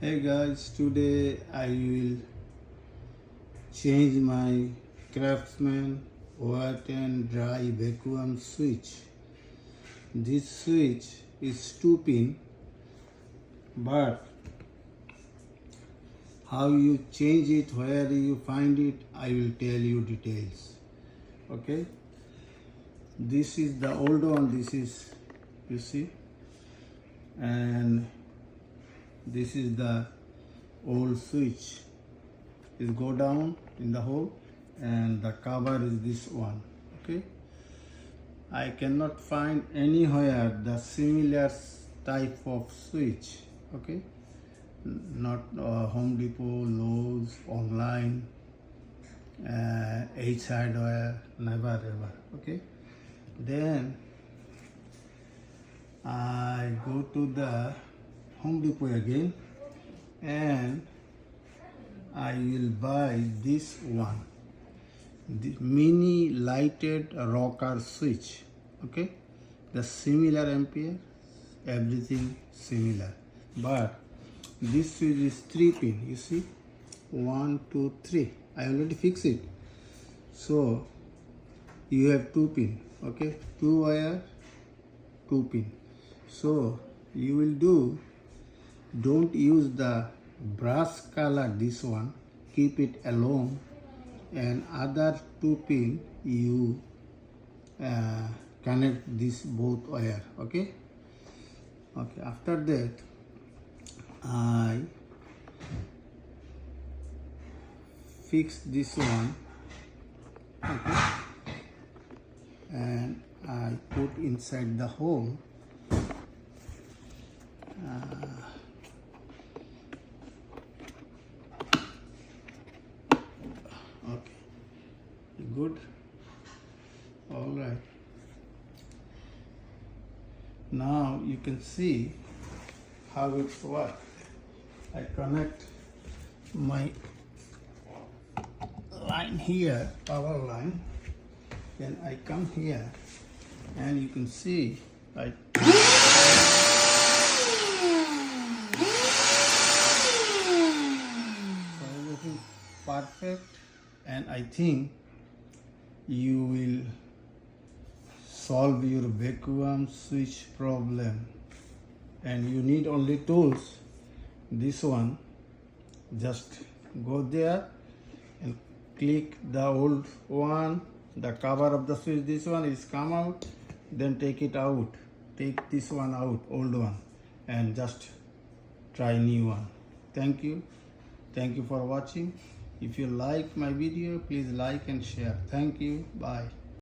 Hey guys, today I will change my Craftsman wet and dry vacuum switch. This switch is 2-pin, but how you change it, where you find it, I will tell you details. Okay, this is the old one. This is, you see, and this is the old switch. It go down in the hole, and the cover is this one. Okay, I cannot find anywhere the similar type of switch. Okay, not Home Depot, Lowe's, online, H hardware, never ever. Okay, then I go to the Home Depot again, and I will buy this one, the mini lighted rocker switch. Okay, the similar ampere, everything similar, but this switch is 3-pin. You see, 1, 2, 3. I already fixed it. So you have 2-pin. Okay, 2 wire, 2-pin. So you will do. Don't use the brass color, this one, keep it alone, and other 2-pin you connect this both wire. Okay, after that I fix this one. Okay, and I put inside the hole. Okay, good. All right, now you can see how it's work. I connect my line here, power line, then I come here, and you can see I everything perfect, and I think you will solve your vacuum switch problem. And you need only tools. This one, just go there and click the old one, the cover of the switch. This one is come out, then take it out, take this one out, old one, and just try new one. Thank you for watching. If you like my video, please like and share. Thank you. Bye.